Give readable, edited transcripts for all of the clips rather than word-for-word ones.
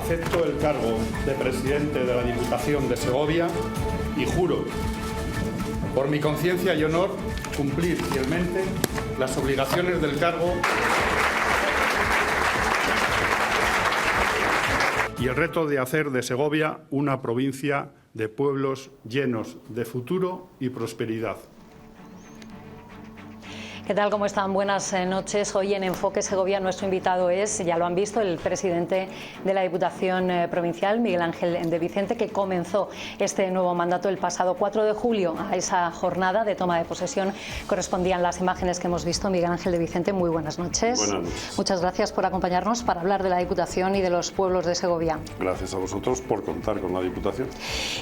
Acepto el cargo de presidente de la Diputación de Segovia y juro, por mi conciencia y honor, cumplir fielmente las obligaciones del cargo y el reto de hacer de Segovia una provincia de pueblos llenos de futuro y prosperidad. ¿Qué tal? ¿Cómo están? Buenas noches. Hoy en Enfoque Segovia nuestro invitado es, ya lo han visto, el presidente de la Diputación Provincial, Miguel Ángel de Vicente, que comenzó este nuevo mandato el pasado 4 de julio. A esa jornada de toma de posesión correspondían las imágenes que hemos visto. Miguel Ángel de Vicente, muy buenas noches. Buenas noches. Muchas gracias por acompañarnos para hablar de la Diputación y de los pueblos de Segovia. Gracias a vosotros por contar con la Diputación.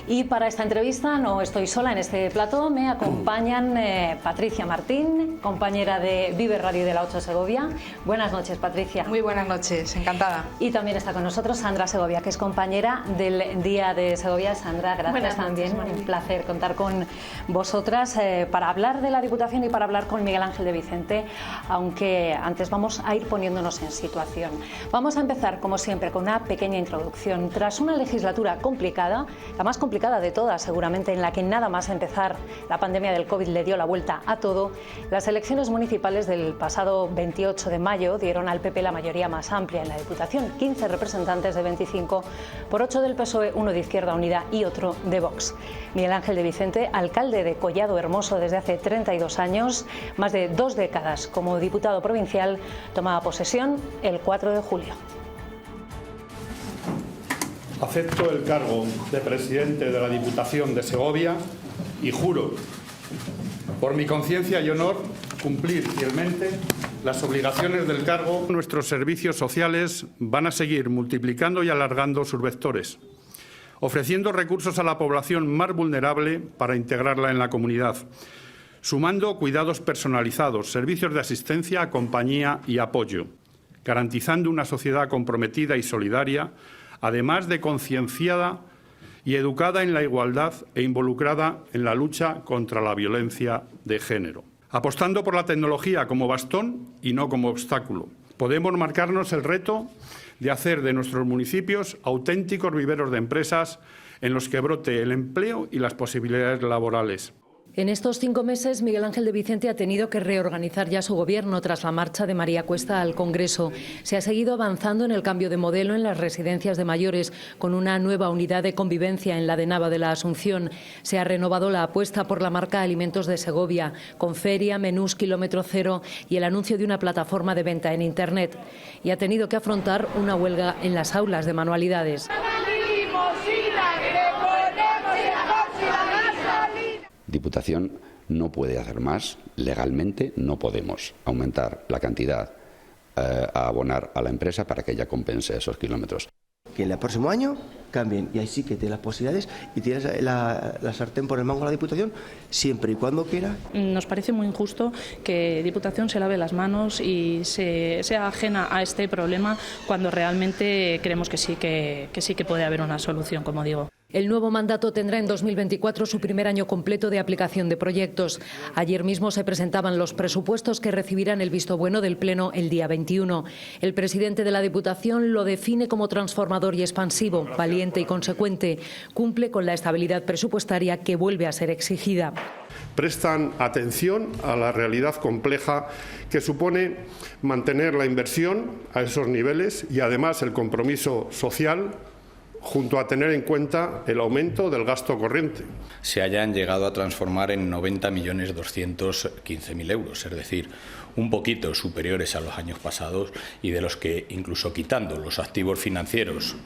Y para esta entrevista no estoy sola en este plató, me acompañan Patricia Martín, compañera de Vive Radio de la 8 Segovia. Buenas noches, Patricia. Muy buenas noches, encantada. Y también está con nosotros Sandra Segovia, que es compañera del Día de Segovia. Sandra, gracias buenas también. Noches, un placer contar con vosotras para hablar de la Diputación y para hablar con Miguel Ángel de Vicente, aunque antes vamos a ir poniéndonos en situación. Vamos a empezar, como siempre, con una pequeña introducción. Tras una legislatura complicada, la más complicada de todas seguramente, en la que nada más empezar la pandemia del COVID le dio la vuelta a todo, las elecciones municipales del pasado 28 de mayo dieron al PP la mayoría más amplia en la Diputación, 15 representantes de 25, por 8 del PSOE, 1 de Izquierda Unida y otro de Vox. Miguel Ángel de Vicente, alcalde de Collado Hermoso desde hace 32 años, más de 2 décadas como diputado provincial, tomaba posesión el 4 de julio. Acepto el cargo de presidente de la Diputación de Segovia y juro, por mi conciencia y honor, cumplir fielmente las obligaciones del cargo. Nuestros servicios sociales van a seguir multiplicando y alargando sus vectores, ofreciendo recursos a la población más vulnerable para integrarla en la comunidad, sumando cuidados personalizados, servicios de asistencia, compañía y apoyo, garantizando una sociedad comprometida y solidaria, además de concienciada y educada en la igualdad e involucrada en la lucha contra la violencia de género. Apostando por la tecnología como bastón y no como obstáculo, podemos marcarnos el reto de hacer de nuestros municipios auténticos viveros de empresas en los que brote el empleo y las posibilidades laborales. En estos 5 meses, Miguel Ángel de Vicente ha tenido que reorganizar ya su gobierno tras la marcha de María Cuesta al Congreso. Se ha seguido avanzando en el cambio de modelo en las residencias de mayores, con una nueva unidad de convivencia en la de Nava de la Asunción. Se ha renovado la apuesta por la marca Alimentos de Segovia, con feria, menús kilómetro cero y el anuncio de una plataforma de venta en Internet. Y ha tenido que afrontar una huelga en las aulas de manualidades. Diputación no puede hacer más, legalmente no podemos aumentar la cantidad a abonar a la empresa para que ella compense esos kilómetros. Que el próximo año cambien y ahí sí que tienes las posibilidades y tienes la sartén por el mango a la Diputación siempre y cuando quiera. Nos parece muy injusto que Diputación se lave las manos y sea ajena a este problema cuando realmente creemos que sí que puede haber una solución, como digo. El nuevo mandato tendrá en 2024 su primer año completo de aplicación de proyectos. Ayer mismo se presentaban los presupuestos que recibirán el visto bueno del Pleno el día 21. El presidente de la Diputación lo define como transformador y expansivo, valiente y consecuente. Cumple con la estabilidad presupuestaria que vuelve a ser exigida. Prestan atención a la realidad compleja que supone mantener la inversión a esos niveles y además el compromiso social, junto a tener en cuenta el aumento del gasto corriente. Se hayan llegado a transformar en 90.215.000 euros, es decir, un poquito superiores a los años pasados y de los que, incluso quitando los activos financieros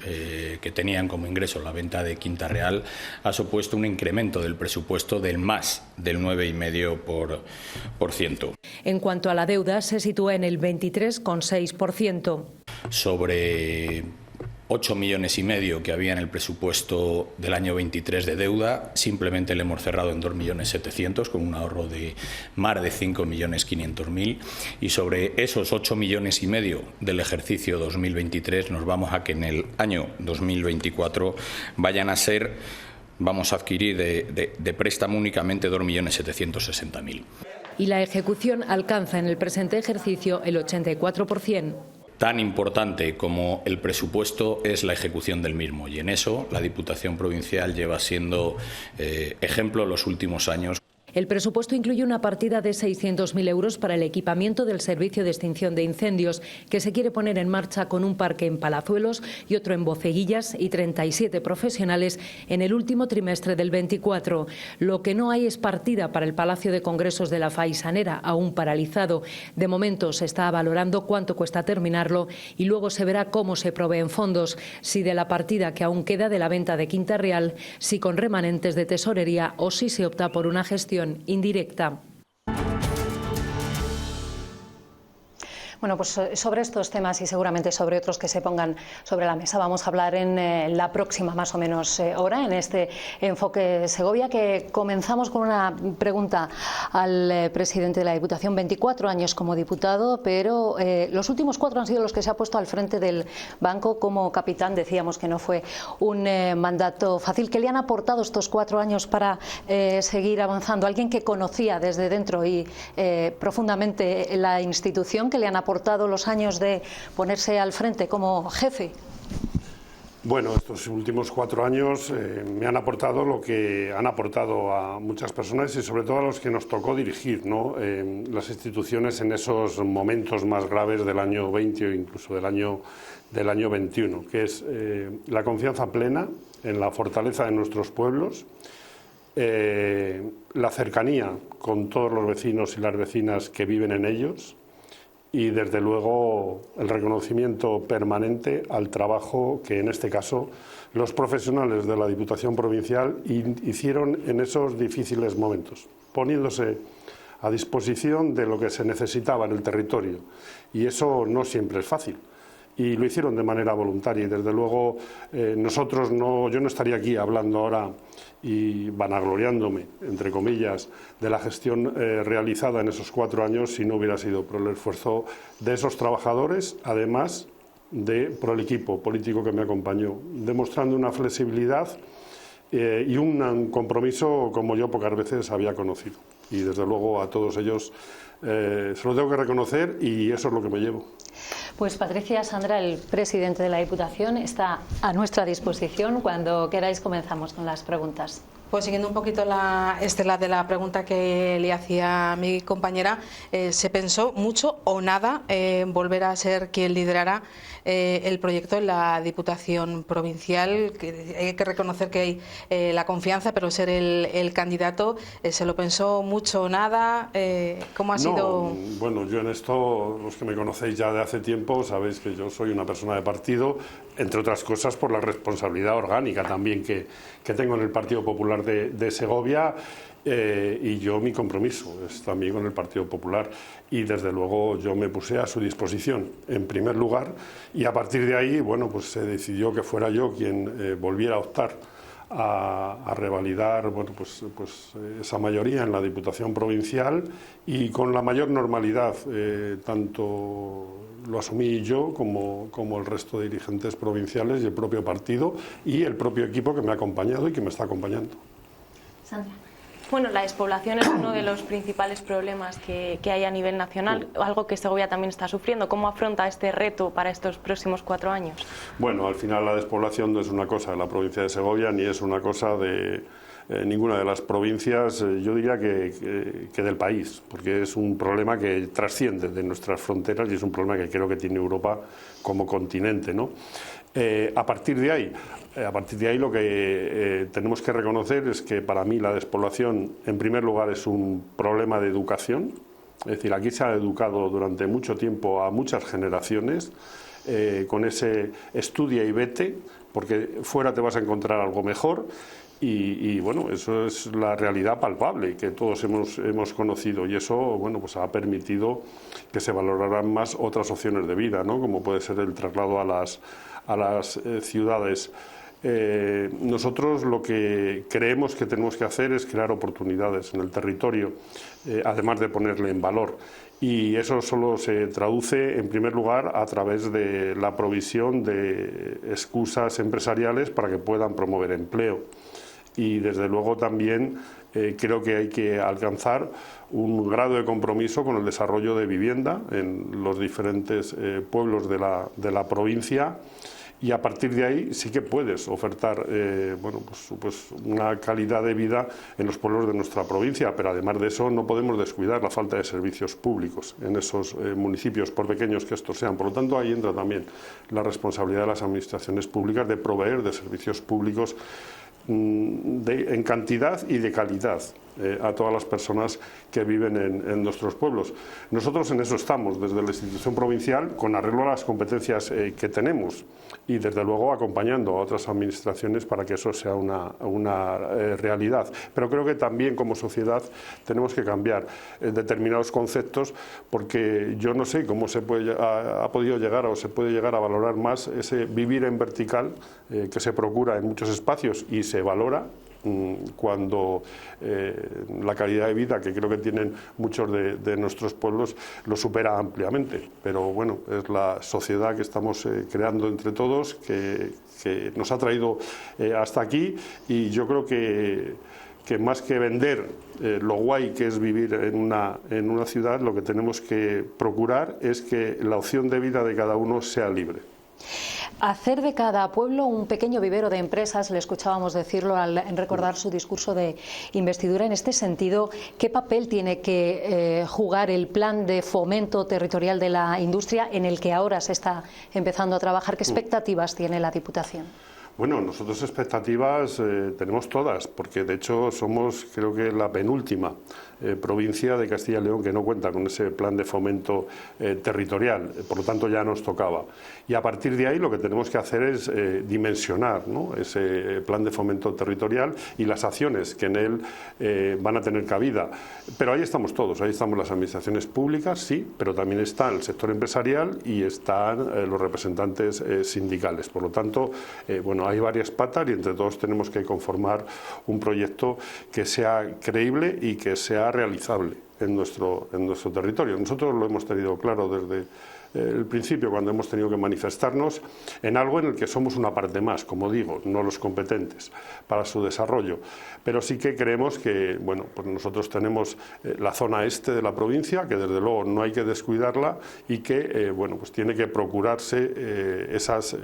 que tenían como ingreso la venta de Quinta Real, ha supuesto un incremento del presupuesto del más del 9,5%. En cuanto a la deuda, se sitúa en el 23,6%. Sobre 8,5 millones que había en el presupuesto del año 23 de deuda, simplemente le hemos cerrado en 2.700.000 con un ahorro de más de 5.500.000 y sobre esos 8,5 millones del ejercicio 2023 nos vamos a que en el año 2024 vayan a ser, vamos a adquirir de préstamo únicamente 2.760.000. Y la ejecución alcanza en el presente ejercicio el 84%. Tan importante como el presupuesto es la ejecución del mismo, y en eso la Diputación Provincial lleva siendo ejemplo los últimos años. El presupuesto incluye una partida de 600.000 euros para el equipamiento del servicio de extinción de incendios, que se quiere poner en marcha con un parque en Palazuelos y otro en Boceguillas, y 37 profesionales en el último trimestre del 24. Lo que no hay es partida para el Palacio de Congresos de la Faisanera, aún paralizado. De momento se está valorando cuánto cuesta terminarlo y luego se verá cómo se proveen fondos, si de la partida que aún queda de la venta de Quinta Real, si con remanentes de tesorería o si se opta por una gestión indirecta. Bueno, pues sobre estos temas y seguramente sobre otros que se pongan sobre la mesa vamos a hablar en la próxima más o menos hora, en este Enfoque Segovia, que comenzamos con una pregunta al presidente de la Diputación. 24 años como diputado, pero los últimos 4 han sido los que se ha puesto al frente del banco como capitán. Decíamos que no fue un mandato fácil. ¿Qué le han aportado estos 4 años para seguir avanzando? Alguien que conocía desde dentro y profundamente la institución, que le han aportado los años de ponerse al frente como jefe. Bueno, estos últimos 4 años me han aportado lo que han aportado a muchas personas y sobre todo a los que nos tocó dirigir, ¿no? Las instituciones en esos momentos más graves del año 20 o incluso del año 21, que es la confianza plena en la fortaleza de nuestros pueblos, la cercanía con todos los vecinos y las vecinas que viven en ellos, y desde luego el reconocimiento permanente al trabajo que en este caso los profesionales de la Diputación Provincial hicieron en esos difíciles momentos, poniéndose a disposición de lo que se necesitaba en el territorio, y eso no siempre es fácil. Y lo hicieron de manera voluntaria y desde luego yo no estaría aquí hablando ahora y vanagloriándome, entre comillas, de la gestión realizada en esos 4 años si no hubiera sido por el esfuerzo de esos trabajadores, además por el equipo político que me acompañó, demostrando una flexibilidad y un compromiso como yo pocas veces había conocido. Y desde luego a todos ellos se lo tengo que reconocer y eso es lo que me llevo. Pues Patricia, Sandra, el presidente de la Diputación, está a nuestra disposición. Cuando queráis comenzamos con las preguntas. Pues siguiendo un poquito la estela de la pregunta que le hacía mi compañera, ¿se pensó mucho o nada en volver a ser quien liderara el proyecto en la Diputación Provincial? Que hay que reconocer que hay la confianza, pero ser el candidato, ¿se lo pensó mucho o nada? ¿Cómo ha sido? Bueno, yo en esto, los que me conocéis ya de hace tiempo, sabéis que yo soy una persona de partido, entre otras cosas por la responsabilidad orgánica también que tengo en el Partido Popular de Segovia, y yo mi compromiso es también con el Partido Popular y desde luego yo me puse a su disposición en primer lugar y a partir de ahí, bueno, pues se decidió que fuera yo quien volviera a optar a revalidar, bueno, pues esa mayoría en la Diputación Provincial y con la mayor normalidad, tanto lo asumí yo como el resto de dirigentes provinciales y el propio partido y el propio equipo que me ha acompañado y que me está acompañando. Sandra. Bueno, la despoblación es uno de los principales problemas que hay a nivel nacional, algo que Segovia también está sufriendo. ¿Cómo afronta este reto para estos próximos 4 años? Bueno, al final la despoblación no es una cosa de la provincia de Segovia ni es una cosa de ninguna de las provincias, yo diría que del país, porque es un problema que trasciende de nuestras fronteras y es un problema que creo que tiene Europa como continente, ¿no? A partir de ahí lo que tenemos que reconocer es que para mí la despoblación en primer lugar es un problema de educación, es decir, aquí se ha educado durante mucho tiempo a muchas generaciones con ese estudia y vete, porque fuera te vas a encontrar algo mejor. Y bueno, eso es la realidad palpable que todos hemos conocido y eso, bueno, pues ha permitido que se valoraran más otras opciones de vida, ¿no? Como puede ser el traslado a las ciudades. Nosotros lo que creemos que tenemos que hacer es crear oportunidades en el territorio, además de ponerle en valor. Y eso solo se traduce, en primer lugar, a través de la provisión de excusas empresariales para que puedan promover empleo. Y desde luego también creo que hay que alcanzar un grado de compromiso con el desarrollo de vivienda en los diferentes pueblos de la provincia. Y a partir de ahí sí que puedes ofertar pues una calidad de vida en los pueblos de nuestra provincia, pero además de eso no podemos descuidar la falta de servicios públicos en esos municipios, por pequeños que estos sean. Por lo tanto, ahí entra también la responsabilidad de las administraciones públicas de proveer de servicios públicos en cantidad y de calidad a todas las personas que viven en nuestros pueblos. Nosotros en eso estamos, desde la institución provincial, con arreglo a las competencias que tenemos y desde luego acompañando a otras administraciones para que eso sea una realidad. Pero creo que también como sociedad tenemos que cambiar determinados conceptos, porque yo no sé cómo ha podido llegar o se puede llegar a valorar más ese vivir en vertical que se procura en muchos espacios y se valora, cuando la calidad de vida que creo que tienen muchos de nuestros pueblos lo supera ampliamente. Pero bueno, es la sociedad que estamos creando entre todos, que nos ha traído hasta aquí, y yo creo que más que vender lo guay que es vivir en una ciudad, lo que tenemos que procurar es que la opción de vida de cada uno sea libre. Hacer de cada pueblo un pequeño vivero de empresas, le escuchábamos decirlo en recordar su discurso de investidura. En este sentido, ¿qué papel tiene que jugar el plan de fomento territorial de la industria en el que ahora se está empezando a trabajar? ¿Qué expectativas tiene la Diputación? Bueno, nosotros expectativas tenemos todas, porque de hecho somos, creo que, la penúltima provincia de Castilla y León que no cuenta con ese plan de fomento territorial, por lo tanto ya nos tocaba. Y a partir de ahí lo que tenemos que hacer es dimensionar, ¿no?, ese plan de fomento territorial y las acciones que en él van a tener cabida. Pero ahí estamos todos, ahí estamos las administraciones públicas, sí, pero también está el sector empresarial y están los representantes sindicales. Por lo tanto, bueno, hay varias patas y entre todos tenemos que conformar un proyecto que sea creíble y que sea realizable en nuestro territorio. Nosotros lo hemos tenido claro desde el principio, cuando hemos tenido que manifestarnos en algo en el que somos una parte más, como digo, no los competentes para su desarrollo, pero sí que creemos que, bueno, pues nosotros tenemos la zona este de la provincia, que desde luego no hay que descuidarla y que, bueno, pues tiene que procurarse esas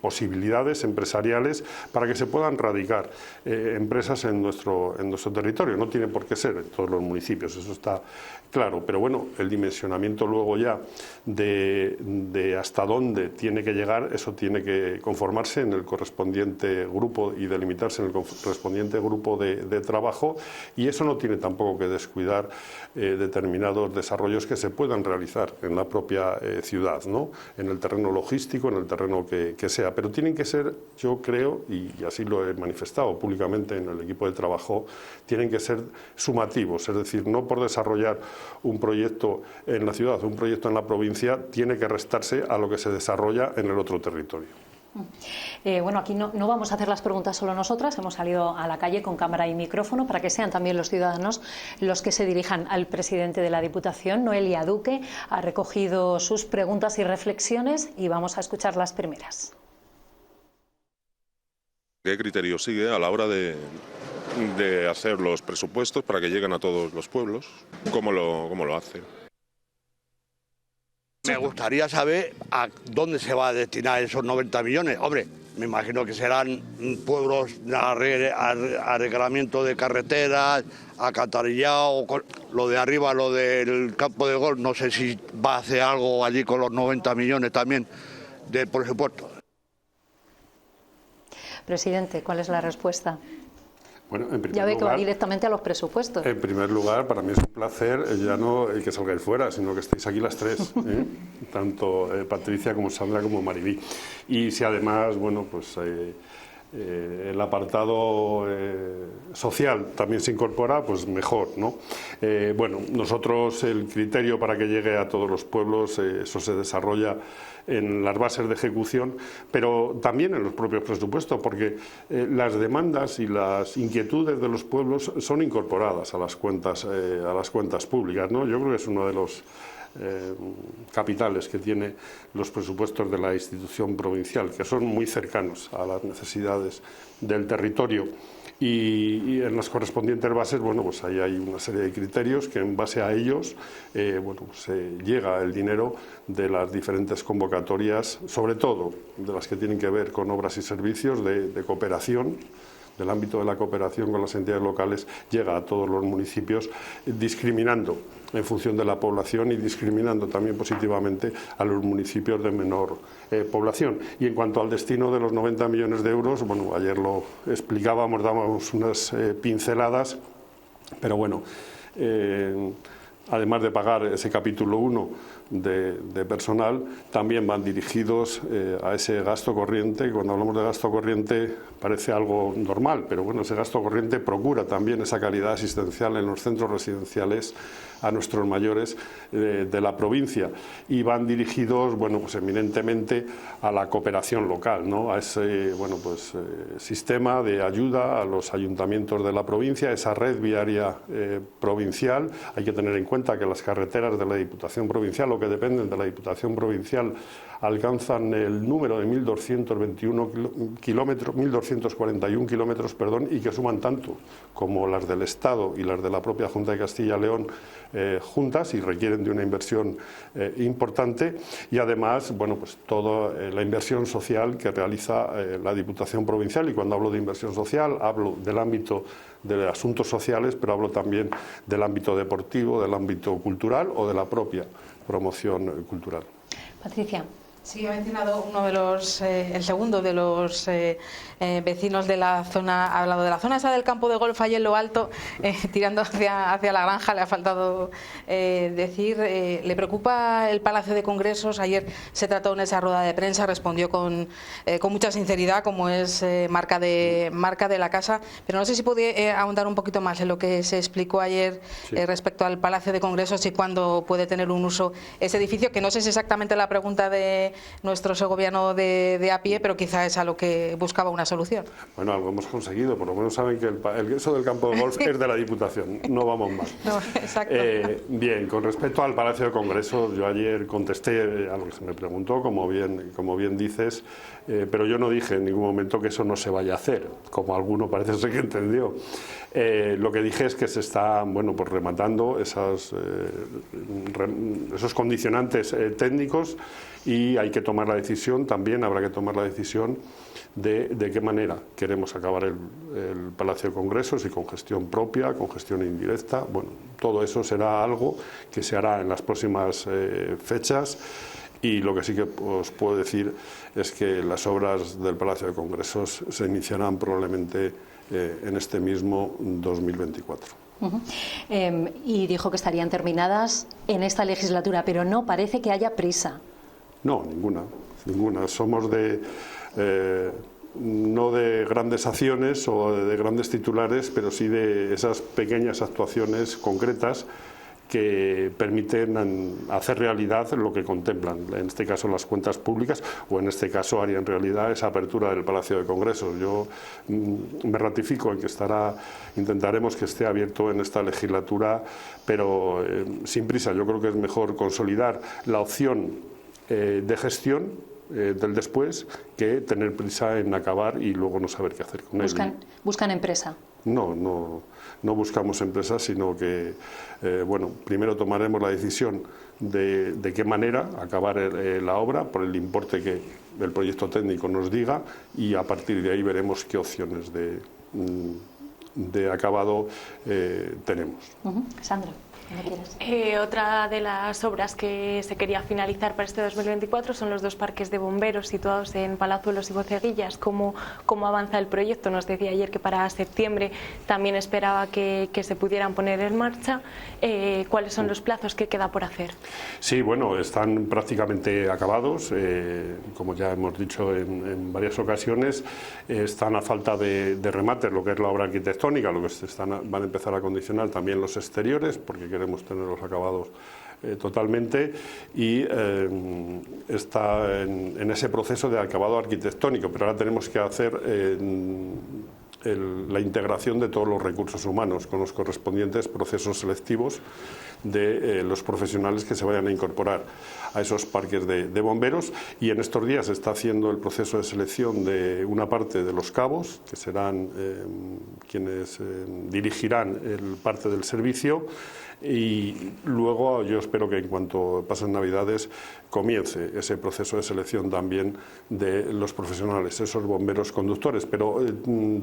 posibilidades empresariales para que se puedan radicar empresas en nuestro territorio. No tiene por qué ser en todos los municipios, eso está claro, pero bueno, el dimensionamiento luego ya de hasta dónde tiene que llegar, eso tiene que conformarse en el correspondiente grupo y delimitarse en el correspondiente grupo de trabajo, y eso no tiene tampoco que descuidar determinados desarrollos que se puedan realizar en la propia ciudad, ¿no?, en el terreno logístico, en el terreno que sea, pero tienen que ser, yo creo, y así lo he manifestado públicamente en el equipo de trabajo, tienen que ser sumativos, es decir, no por desarrollar un proyecto en la ciudad, un proyecto en la provincia, tiene que restarse a lo que se desarrolla en el otro territorio. Bueno, aquí no vamos a hacer las preguntas solo nosotras, hemos salido a la calle con cámara y micrófono para que sean también los ciudadanos los que se dirijan al presidente de la Diputación. Noelia Duque ha recogido sus preguntas y reflexiones y vamos a escuchar las primeras. ¿Qué criterio sigue a la hora de hacer los presupuestos para que lleguen a todos los pueblos? ¿Cómo lo hace? Me gustaría saber a dónde se va a destinar esos 90 millones. Hombre, me imagino que serán pueblos arreglamiento de carreteras, alcantarillado, lo de arriba, lo del campo de golf. No sé si va a hacer algo allí con los 90 millones también del presupuesto. Presidente, ¿cuál es la respuesta? Bueno, en primer ya ve que lugar, va directamente a los presupuestos. En primer lugar, para mí es un placer ya no el que salgáis fuera, sino que estéis aquí las tres, tanto Patricia como Sandra como Maribí. Y si además, bueno, pues el apartado social también se incorpora, pues mejor, ¿no? Bueno, nosotros el criterio para que llegue a todos los pueblos, eso se desarrolla en las bases de ejecución, pero también en los propios presupuestos, porque las demandas y las inquietudes de los pueblos son incorporadas a las cuentas públicas, ¿no? Yo creo que es uno de los capitales que tiene los presupuestos de la institución provincial, que son muy cercanos a las necesidades del territorio. y en las correspondientes bases, bueno, pues ahí hay una serie de criterios que en base a ellos bueno, pues, llega el dinero de las diferentes convocatorias, sobre todo de las que tienen que ver con obras y servicios de cooperación. Del ámbito de la cooperación con las entidades locales llega a todos los municipios, discriminando en función de la población y discriminando también positivamente a los municipios de menor población. Y en cuanto al destino de los 90 millones de euros, bueno, ayer lo explicábamos, dábamos unas pinceladas, pero bueno, además de pagar ese capítulo 1 de personal, también van dirigidos a ese gasto corriente. Cuando hablamos de gasto corriente parece algo normal, pero bueno, ese gasto corriente procura también esa calidad asistencial en los centros residenciales a nuestros mayores de la provincia, y van dirigidos, bueno, pues eminentemente a la cooperación local, ¿no? A ese, bueno, pues sistema de ayuda a los ayuntamientos de la provincia, esa red viaria provincial. Hay que tener en cuenta que las carreteras de la Diputación Provincial, o que dependen de la Diputación Provincial, alcanzan el número de 1.241 kilómetros, 1.241 kilómetros, perdón, y que suman tanto como las del Estado y las de la propia Junta de Castilla y León juntas, y requieren de una inversión importante. Y además, bueno, pues toda la inversión social que realiza la Diputación Provincial. Y cuando hablo de inversión social, hablo del ámbito de asuntos sociales, pero hablo también del ámbito deportivo, del ámbito cultural o de la propia promoción cultural. Patricia. Sí, ha mencionado uno de los, el segundo de los vecinos de la zona, ha hablado de la zona esa del campo de golf ahí en lo alto, tirando hacia la granja. Le ha faltado decir, le preocupa el Palacio de Congresos. Ayer se trató en esa rueda de prensa, respondió con mucha sinceridad, como es marca de la casa, pero no sé si puede ahondar un poquito más en lo que se explicó ayer respecto al Palacio de Congresos y cuándo puede tener un uso ese edificio, que no sé si es exactamente la pregunta de nuestro segoviano de a pie, pero quizá es a lo que buscaba una solución. Bueno, algo hemos conseguido, por lo menos saben que eso del campo de golf es de la Diputación, no vamos más. No, exacto. Bien, con respecto al Palacio de Congresos, yo ayer contesté a lo que se me preguntó, como bien dices, pero yo no dije en ningún momento que eso no se vaya a hacer, como alguno parece ser que entendió. Lo que dije es que se está, bueno, pues rematando esos condicionantes técnicos, y hay que tomar la decisión, también habrá que tomar la decisión de qué manera queremos acabar el Palacio de Congresos, y con gestión propia, con gestión indirecta. Bueno, todo eso será algo que se hará en las próximas fechas, y lo que sí que os puedo decir es que las obras del Palacio de Congresos se iniciarán probablemente en este mismo 2024. Y dijo que estarían terminadas en esta legislatura, pero no parece que haya prisa. No, ninguna. Somos no de grandes acciones o de grandes titulares, pero sí de esas pequeñas actuaciones concretas que permiten hacer realidad lo que contemplan, en este caso las cuentas públicas, o en este caso harían realidad esa apertura del Palacio de Congresos. Yo me ratifico en que intentaremos que esté abierto en esta legislatura, pero sin prisa. Yo creo que es mejor consolidar la opción de gestión del después que tener prisa en acabar y luego no saber qué hacer con él. ¿Buscan empresa? No buscamos empresas, sino que bueno, primero tomaremos la decisión de qué manera acabar la obra por el importe que el proyecto técnico nos diga, y a partir de ahí veremos qué opciones de acabado tenemos. Sandra. Otra de las obras que se quería finalizar para este 2024 son los dos parques de bomberos situados en Palazuelos y Boceguillas. ¿Cómo avanza el proyecto? Nos decía ayer que para septiembre también esperaba que se pudieran poner en marcha. ¿Cuáles son los plazos que queda por hacer? Sí, bueno, están prácticamente acabados. Como ya hemos dicho en varias ocasiones, están a falta de remate lo que es la obra arquitectónica, lo que van a empezar a condicionar también los exteriores, porque queremos tenerlos acabados totalmente, y está en ese proceso de acabado arquitectónico, pero ahora tenemos que hacer la integración de todos los recursos humanos con los correspondientes procesos selectivos de los profesionales que se vayan a incorporar a esos parques de bomberos, y en estos días se está haciendo el proceso de selección de una parte de los cabos, que serán quienes dirigirán parte del servicio, y luego yo espero que en cuanto pasen Navidades comience ese proceso de selección también de los profesionales, esos bomberos conductores. Pero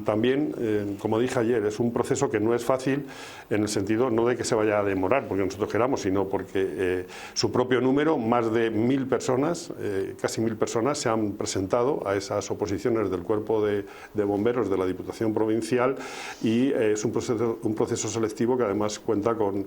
también, como dije ayer, es un proceso que no es fácil en el sentido no de que se vaya a demorar porque nosotros queramos, sino porque su propio número, más de 1.000 personas, casi 1.000 personas se han presentado a esas oposiciones del cuerpo de bomberos de la Diputación Provincial, y es un proceso selectivo que además cuenta con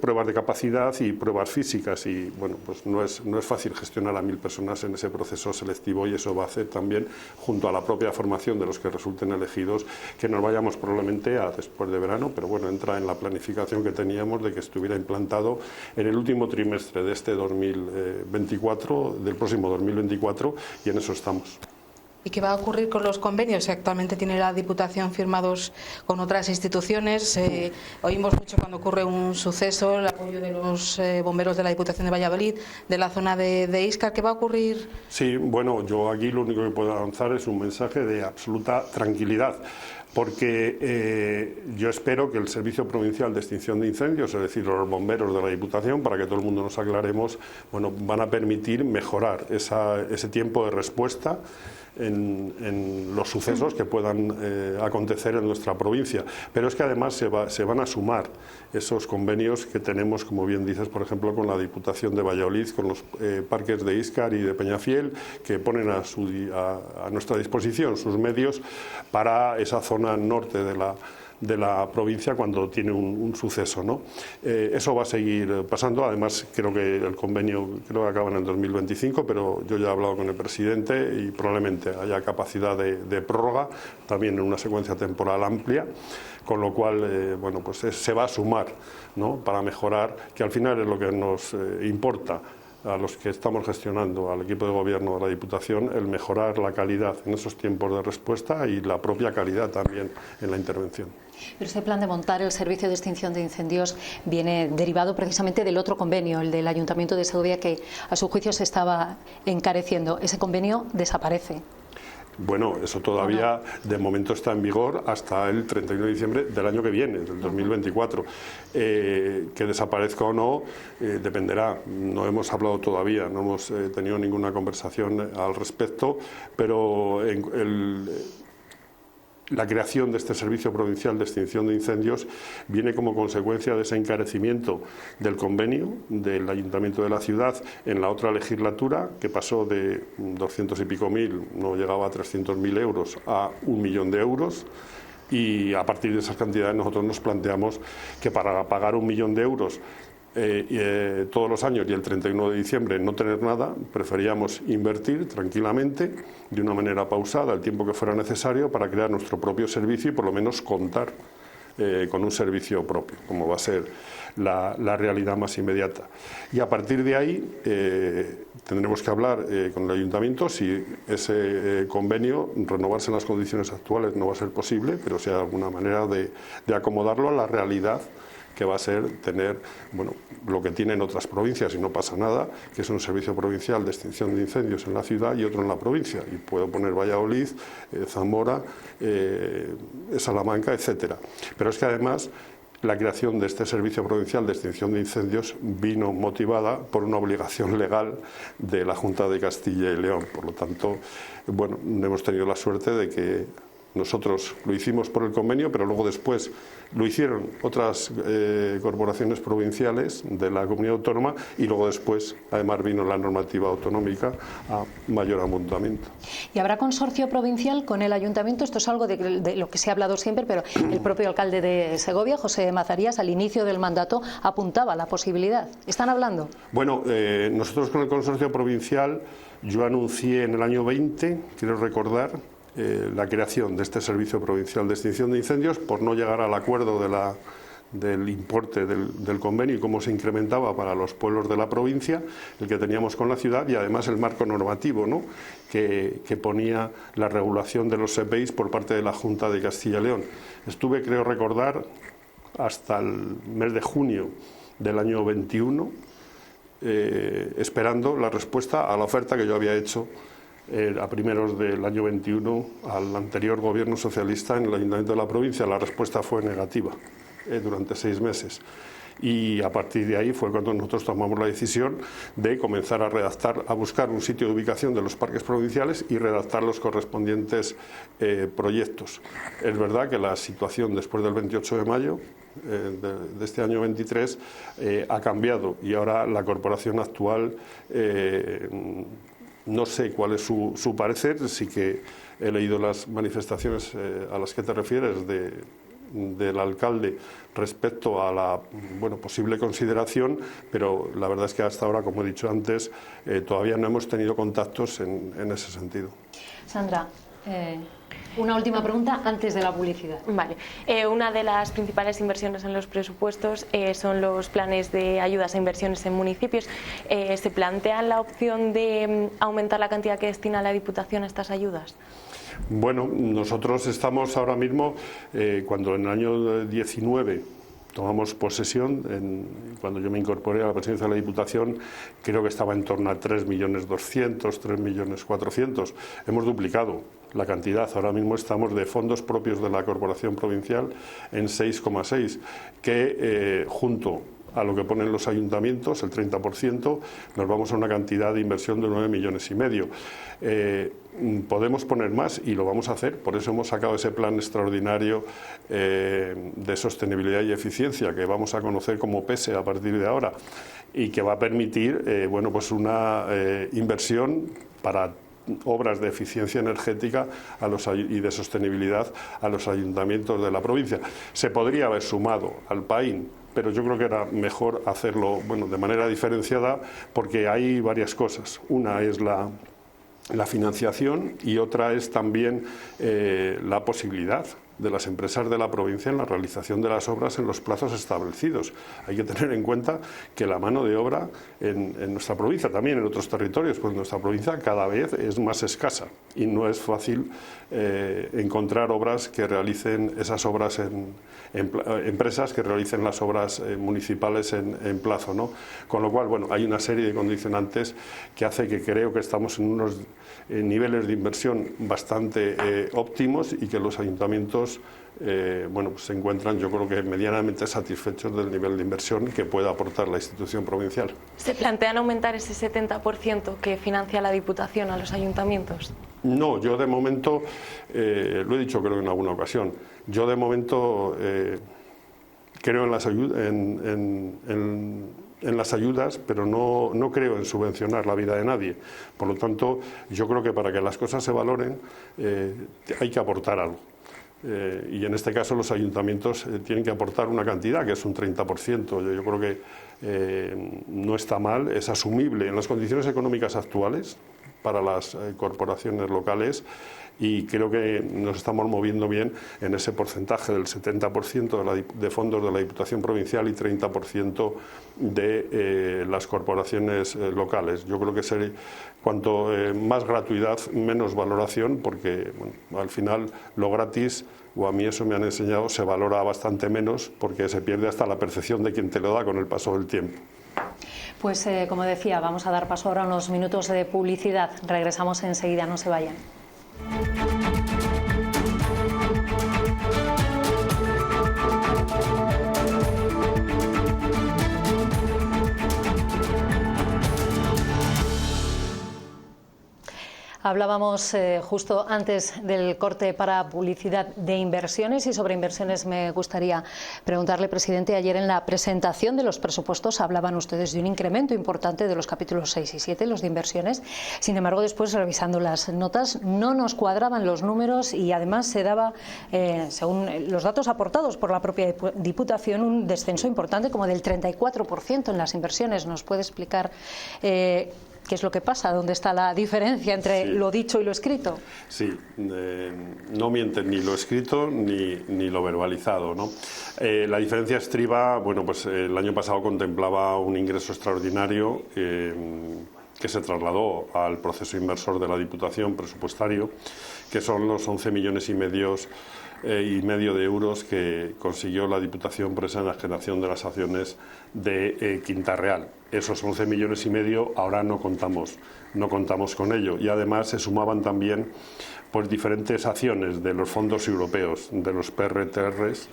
pruebas de capacidad y pruebas físicas, y bueno, pues no es fácil gestionar a 1.000 personas en ese proceso selectivo, y eso va a hacer también, junto a la propia formación de los que resulten elegidos, que nos vayamos probablemente a después de verano, pero bueno, entra en la planificación que teníamos de que estuviera implantado en el último trimestre de este 2024, del próximo 2024, y en eso estamos. ¿Y qué va a ocurrir con los convenios que actualmente tiene la Diputación firmados con otras instituciones? Oímos mucho cuando ocurre un suceso, el apoyo de los bomberos de la Diputación de Valladolid, de la zona de Íscar. ¿Qué va a ocurrir? Sí, bueno, yo aquí lo único que puedo lanzar es un mensaje de absoluta tranquilidad, porque yo espero que el Servicio Provincial de Extinción de Incendios, es decir, los bomberos de la Diputación, para que todo el mundo nos aclaremos, bueno, van a permitir mejorar ese tiempo de respuesta en los sucesos que puedan acontecer en nuestra provincia. Pero es que además se van a sumar esos convenios que tenemos, como bien dices, por ejemplo, con la Diputación de Valladolid, con los parques de Íscar y de Peñafiel, que ponen a nuestra disposición sus medios para esa zona norte de la provincia cuando tiene un suceso, ¿no? Eso va a seguir pasando. Además, creo que el convenio acaba en el 2025, pero yo ya he hablado con el presidente y probablemente haya capacidad de prórroga también en una secuencia temporal amplia, con lo cual bueno, pues se va a sumar, ¿no?, para mejorar, que al final es lo que nos importa a los que estamos gestionando, al equipo de gobierno de la Diputación, el mejorar la calidad en esos tiempos de respuesta y la propia calidad también en la intervención. Pero ese plan de montar el servicio de extinción de incendios viene derivado precisamente del otro convenio, el del Ayuntamiento de Segovia, que a su juicio se estaba encareciendo. Ese convenio desaparece. Bueno, eso todavía de momento está en vigor hasta el 31 de diciembre del año que viene, del 2024. Que desaparezca o no dependerá. No hemos hablado todavía, no hemos tenido ninguna conversación al respecto, pero la creación de este Servicio Provincial de Extinción de Incendios viene como consecuencia de ese encarecimiento del convenio del Ayuntamiento de la ciudad en la otra legislatura, que pasó de 200 y pico mil, no llegaba a 300.000 euros, a 1 millón de euros. Y a partir de esas cantidades nosotros nos planteamos que para pagar 1 millón de euros todos los años y el 31 de diciembre no tener nada, preferíamos invertir tranquilamente, de una manera pausada, el tiempo que fuera necesario para crear nuestro propio servicio y por lo menos contar con un servicio propio, como va a ser la realidad más inmediata. Y a partir de ahí tendremos que hablar con el Ayuntamiento si ese convenio, renovarse en las condiciones actuales no va a ser posible, pero si hay alguna manera de acomodarlo a la realidad que va a ser tener, bueno, lo que tienen otras provincias y no pasa nada, que es un servicio provincial de extinción de incendios en la ciudad y otro en la provincia. Y puedo poner Valladolid, Zamora, Salamanca, etcétera. Pero es que además la creación de este Servicio Provincial de Extinción de Incendios vino motivada por una obligación legal de la Junta de Castilla y León. Por lo tanto, bueno, hemos tenido la suerte de que nosotros lo hicimos por el convenio, pero luego después lo hicieron otras corporaciones provinciales de la comunidad autónoma y luego después, además, vino la normativa autonómica a mayor amontamiento. ¿Y habrá consorcio provincial con el ayuntamiento? Esto es algo de lo que se ha hablado siempre, pero el propio alcalde de Segovia, José Mazarías, al inicio del mandato apuntaba la posibilidad. ¿Están hablando? Bueno, nosotros con el consorcio provincial, yo anuncié en el año 20, quiero recordar, la creación de este Servicio Provincial de Extinción de Incendios por no llegar al acuerdo del importe del convenio y cómo se incrementaba para los pueblos de la provincia, el que teníamos con la ciudad, y además el marco normativo, ¿no?, que ponía la regulación de los EPIs por parte de la Junta de Castilla y León. Estuve, creo recordar, hasta el mes de junio del año 21, esperando la respuesta a la oferta que yo había hecho a primeros del año 21 al anterior gobierno socialista en el Ayuntamiento de la provincia. La respuesta fue negativa durante 6 meses. Y a partir de ahí fue cuando nosotros tomamos la decisión de comenzar a redactar, a buscar un sitio de ubicación de los parques provinciales y redactar los correspondientes proyectos. Es verdad que la situación después del 28 de mayo de este año 23 ha cambiado, y ahora la corporación actual no sé cuál es su parecer. Sí que he leído las manifestaciones a las que te refieres del alcalde respecto a la posible consideración, pero la verdad es que hasta ahora, como he dicho antes, todavía no hemos tenido contactos en ese sentido. Sandra, una última pregunta antes de la publicidad. Vale. Una de las principales inversiones en los presupuestos son los planes de ayudas a inversiones en municipios. ¿Se plantea la opción de aumentar la cantidad que destina la Diputación a estas ayudas? Bueno, nosotros estamos ahora mismo, cuando en el año 19 tomamos posesión, cuando yo me incorporé a la presidencia de la Diputación, creo que estaba en torno a 3.200.000, 3.400.000. Hemos duplicado la cantidad. Ahora mismo estamos de fondos propios de la Corporación Provincial en 6,6, que junto a lo que ponen los ayuntamientos, el 30%, nos vamos a una cantidad de inversión de 9,5 millones. Podemos poner más y lo vamos a hacer, por eso hemos sacado ese plan extraordinario de sostenibilidad y eficiencia, que vamos a conocer como PESE a partir de ahora, y que va a permitir una inversión para obras de eficiencia energética y de sostenibilidad a los ayuntamientos de la provincia. Se podría haber sumado al PAIN, pero yo creo que era mejor hacerlo de manera diferenciada, porque hay varias cosas. Una es la financiación, y otra es también la posibilidad de las empresas de la provincia en la realización de las obras en los plazos establecidos. Hay que tener en cuenta que la mano de obra en nuestra provincia, también en otros territorios, pues en nuestra provincia cada vez es más escasa, y no es fácil encontrar obras que realicen esas obras empresas que realicen las obras municipales en plazo, ¿no? Con lo cual, hay una serie de condicionantes que hace que creo que estamos en unos niveles de inversión bastante óptimos, y que los ayuntamientos se encuentran, yo creo que medianamente satisfechos del nivel de inversión que pueda aportar la institución provincial. ¿Se plantean aumentar ese 70% que financia la Diputación a los ayuntamientos? No, yo de momento, lo he dicho creo que en alguna ocasión, yo de momento creo en las ayudas, pero no creo en subvencionar la vida de nadie. Por lo tanto, yo creo que para que las cosas se valoren hay que aportar algo. Y en este caso los ayuntamientos tienen que aportar una cantidad, que es un 30%. Yo creo que no está mal, es asumible en las condiciones económicas actuales para las corporaciones locales, y creo que nos estamos moviendo bien en ese porcentaje del 70% de fondos de la Diputación Provincial y 30% de las corporaciones locales. Yo creo que cuanto más gratuidad, menos valoración, porque al final lo gratis, o a mí eso me han enseñado, se valora bastante menos, porque se pierde hasta la percepción de quien te lo da con el paso del tiempo. Pues como decía, vamos a dar paso ahora a unos minutos de publicidad. Regresamos enseguida, no se vayan. Hablábamos justo antes del corte para publicidad de inversiones, y sobre inversiones me gustaría preguntarle, presidente, ayer en la presentación de los presupuestos hablaban ustedes de un incremento importante de los capítulos 6 y 7, los de inversiones. Sin embargo, después, revisando las notas, no nos cuadraban los números, y además se daba, según los datos aportados por la propia Diputación, un descenso importante, como del 34% en las inversiones. ¿Nos puede explicar qué es lo que pasa? ¿Dónde está la diferencia entre lo dicho y lo escrito? Sí, no mienten ni lo escrito ni lo verbalizado, ¿no? La diferencia estriba, el año pasado contemplaba un ingreso extraordinario que se trasladó al proceso inversor de la Diputación presupuestario, que son los 11,5 millones de euros que consiguió la Diputación por esa enajenación de las acciones de Quinta Real. Esos 11,5 millones ahora no contamos con ello, y además se sumaban también pues diferentes acciones de los fondos europeos, de los PRTRs,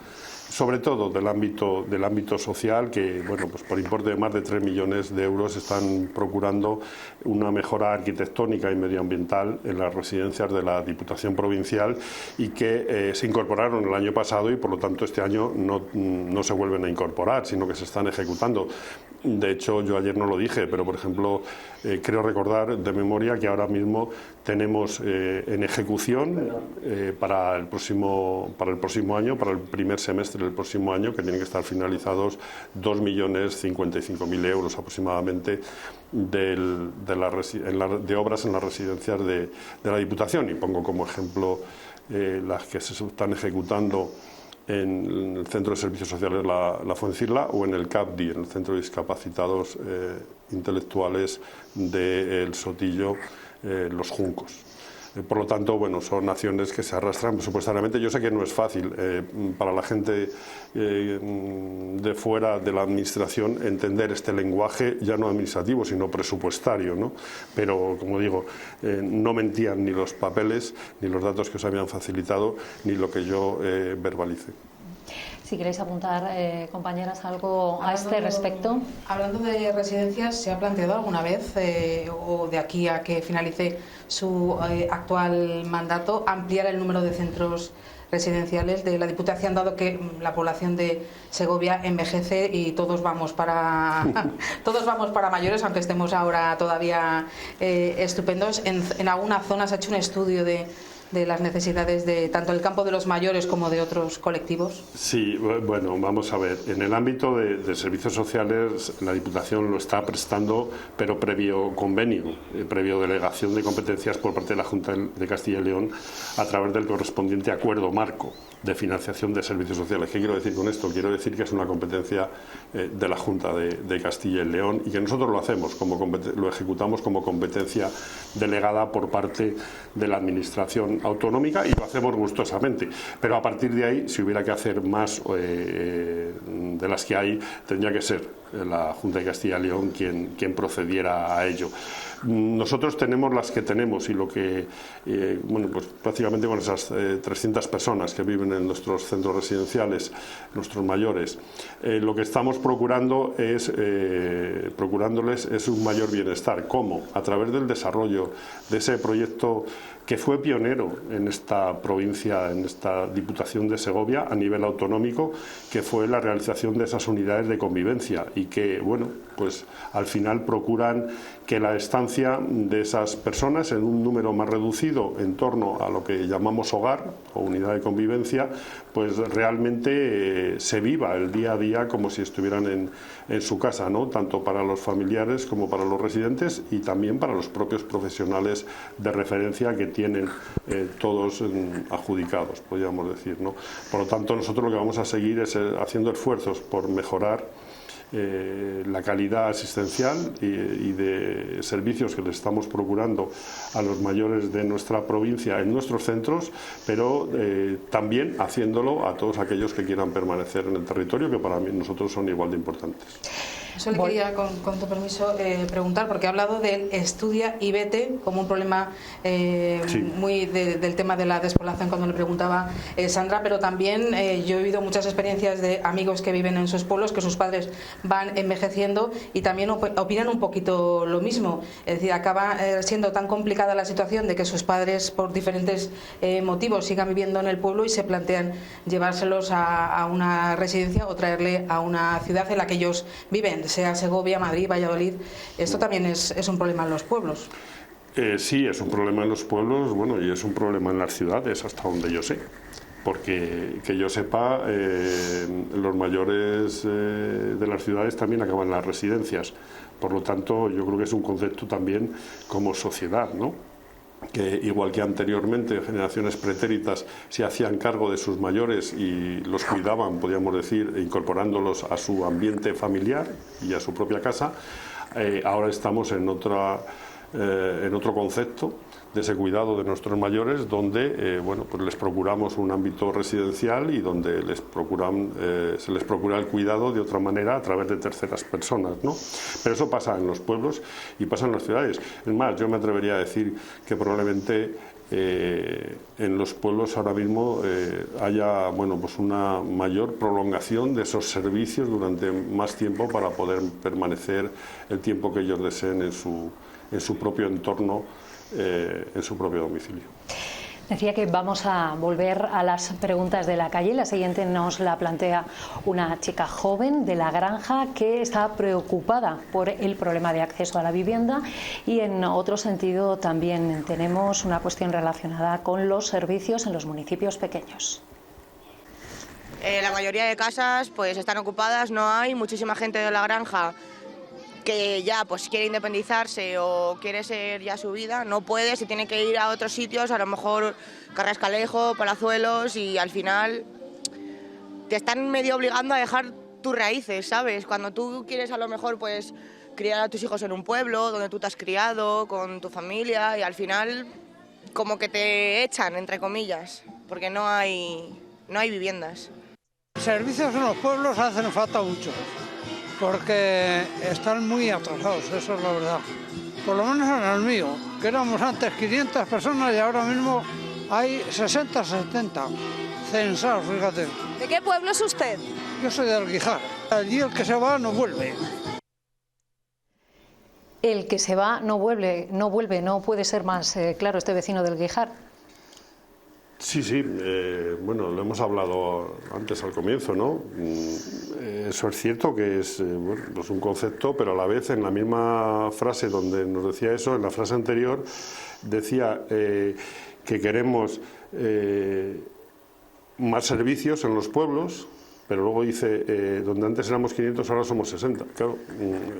sobre todo del ámbito social, que bueno, pues por importe de más de 3 millones de euros están procurando una mejora arquitectónica y medioambiental en las residencias de la Diputación Provincial, y que se incorporaron el año pasado y por lo tanto este año no se vuelven a incorporar, sino que se están ejecutando. De hecho, yo ayer no lo dije, pero por ejemplo creo recordar de memoria que ahora mismo tenemos en ejecución para el próximo año, para el primer semestre del próximo año, que tienen que estar finalizados 2.055.000 euros aproximadamente de obras en las residencias de la Diputación. Y pongo como ejemplo las que se están ejecutando en el Centro de Servicios Sociales La Fuencisla, o en el CAPDI, en el Centro de Discapacitados Intelectuales de El Sotillo, Los Juncos. Por lo tanto, bueno, son acciones que se arrastran presupuestariamente. Yo sé que no es fácil para la gente de fuera de la administración entender este lenguaje, ya no administrativo, sino presupuestario, ¿no? Pero, como digo, no mentían ni los papeles, ni los datos que os habían facilitado, ni lo que yo verbalicé. Si queréis apuntar, compañeras, algo a este respecto. Hablando de residencias, ¿se ha planteado alguna vez, o de aquí a que finalice su actual mandato, ampliar el número de centros residenciales de la Diputación, dado que la población de Segovia envejece y todos vamos para mayores, aunque estemos ahora todavía estupendos? En alguna zona se ha hecho un estudio de las necesidades de tanto el campo de los mayores como de otros colectivos? Sí, bueno, vamos a ver. En el ámbito de servicios sociales, la Diputación lo está prestando, pero previo convenio, previo delegación de competencias por parte de la Junta de Castilla y León, a través del correspondiente acuerdo marco de financiación de servicios sociales. ¿Qué quiero decir con esto? Quiero decir que es una competencia de la Junta de Castilla y León, y que nosotros lo hacemos, lo ejecutamos como competencia delegada por parte de la Administración autonómica, y lo hacemos gustosamente. Pero a partir de ahí, si hubiera que hacer más de las que hay, tendría que ser la Junta de Castilla y León quien procediera a ello. Nosotros tenemos las que tenemos, y lo que, bueno, pues prácticamente con esas 300 personas que viven en nuestros centros residenciales, nuestros mayores, lo que estamos procurándoles es un mayor bienestar. ¿Cómo? A través del desarrollo de ese proyecto que fue pionero en esta provincia, en esta Diputación de Segovia, a nivel autonómico, que fue la realización de esas unidades de convivencia, y que, bueno, pues al final procuran que la estancia de esas personas en un número más reducido en torno a lo que llamamos hogar o unidad de convivencia, pues realmente se viva el día a día como si estuvieran en su casa, ¿no? Tanto para los familiares como para los residentes, y también para los propios profesionales de referencia que tienen todos adjudicados, podríamos decir, ¿no? Por lo tanto, nosotros lo que vamos a seguir es haciendo esfuerzos por mejorar la calidad asistencial y de servicios que les estamos procurando a los mayores de nuestra provincia en nuestros centros, pero también haciéndolo a todos aquellos que quieran permanecer en el territorio, que para nosotros son igual de importantes. Eso le quería, con tu permiso, preguntar, porque ha hablado del estudia y vete como un problema muy del tema de la despoblación, cuando le preguntaba Sandra, pero también yo he oído muchas experiencias de amigos que viven en sus pueblos, que sus padres van envejeciendo y también opinan un poquito lo mismo. Es decir, acaba siendo tan complicada la situación de que sus padres, por diferentes motivos, sigan viviendo en el pueblo y se plantean llevárselos a una residencia o traerle a una ciudad en la que ellos viven, sea Segovia, Madrid, Valladolid. Esto también es un problema en los pueblos. Sí, es un problema en los pueblos, bueno, y es un problema en las ciudades, hasta donde yo sé. Porque, que yo sepa, los mayores de las ciudades también acaban en las residencias. Por lo tanto, yo creo que es un concepto también como sociedad, ¿no? Que igual que anteriormente generaciones pretéritas se hacían cargo de sus mayores y los cuidaban, podríamos decir, incorporándolos a su ambiente familiar y a su propia casa, Ahora estamos en otro concepto de ese cuidado de nuestros mayores, donde bueno, pues les procuramos un ámbito residencial y donde se les procura el cuidado de otra manera a través de terceras personas, ¿no? Pero eso pasa en los pueblos y pasa en las ciudades. Es más, yo me atrevería a decir que probablemente en los pueblos ahora mismo haya, bueno, pues una mayor prolongación de esos servicios durante más tiempo para poder permanecer el tiempo que ellos deseen en su propio entorno, en su propio domicilio. Decía que vamos a volver a las preguntas de la calle. La siguiente nos la plantea una chica joven de La Granja que está preocupada por el problema de acceso a la vivienda, y en otro sentido también tenemos una cuestión relacionada con los servicios en los municipios pequeños. La mayoría de casas pues están ocupadas, no hay muchísima gente de La Granja que ya pues quiere independizarse o quiere ser ya su vida, no puede, se tiene que ir a otros sitios, a lo mejor Carrascalejo, Palazuelos, y al final te están medio obligando a dejar tus raíces, ¿sabes? Cuando tú quieres a lo mejor pues criar a tus hijos en un pueblo donde tú te has criado, con tu familia, y al final como que te echan, entre comillas, porque no hay viviendas. Servicios en los pueblos hacen falta mucho, porque están muy atrasados, eso es la verdad. Por lo menos en el mío, que éramos antes 500 personas y ahora mismo hay 60, 70 censados, fíjate. ¿De qué pueblo es usted? Yo soy del Guijar. Allí el que se va no vuelve. El que se va no vuelve, no puede ser más claro este vecino del Guijar. Sí, bueno, lo hemos hablado antes al comienzo, ¿no? Eso es cierto que es un concepto, pero a la vez en la misma frase donde nos decía eso, en la frase anterior decía que queremos más servicios en los pueblos, pero luego dice, donde antes éramos 500, ahora somos 60. Claro,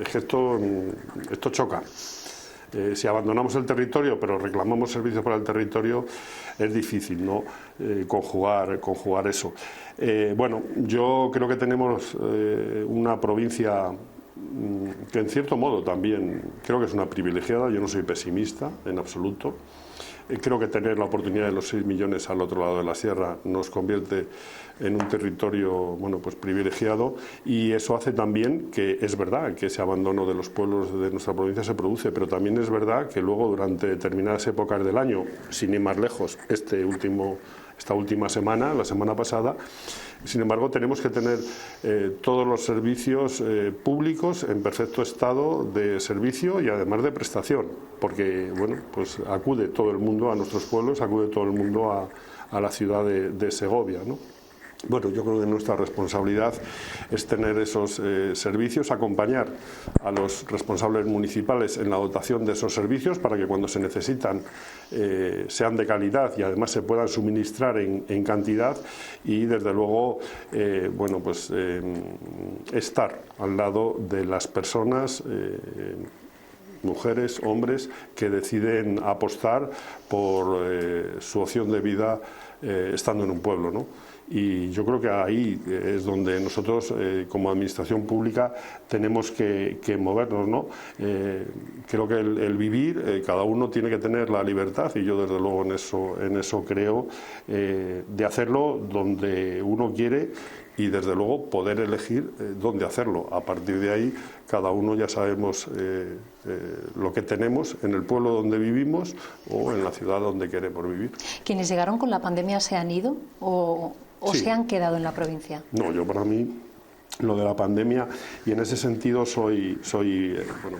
es que esto choca. Si abandonamos el territorio pero reclamamos servicios para el territorio, es difícil, ¿no? Conjugar eso. Bueno, yo creo que tenemos una provincia que en cierto modo también creo que es una privilegiada. Yo no soy pesimista en absoluto. Creo que tener la oportunidad de los 6 millones al otro lado de la sierra nos convierte en un territorio, bueno, pues privilegiado, y eso hace también que es verdad que ese abandono de los pueblos de nuestra provincia se produce, pero también es verdad que luego durante determinadas épocas del año, sin ir más lejos, esta última semana, la semana pasada, sin embargo tenemos que tener todos los servicios públicos en perfecto estado de servicio y además de prestación, porque bueno, pues acude todo el mundo a nuestros pueblos, acude todo el mundo a la ciudad de Segovia, ¿no? Bueno, yo creo que nuestra responsabilidad es tener esos servicios, acompañar a los responsables municipales en la dotación de esos servicios para que cuando se necesitan sean de calidad y además se puedan suministrar en cantidad, y desde luego bueno, pues estar al lado de las personas, mujeres, hombres, que deciden apostar por su opción de vida estando en un pueblo, ¿no? Y yo creo que ahí es donde nosotros, como administración pública, tenemos que movernos, ¿no? Creo que el vivir, cada uno tiene que tener la libertad, y yo desde luego en eso creo, de hacerlo donde uno quiere y desde luego poder elegir dónde hacerlo. A partir de ahí, cada uno ya sabemos lo que tenemos en el pueblo donde vivimos o en la ciudad donde queremos vivir. ¿Quienes llegaron con la pandemia se han ido o Sí. se han quedado en la provincia? No, yo para mí lo de la pandemia, y en ese sentido soy bueno,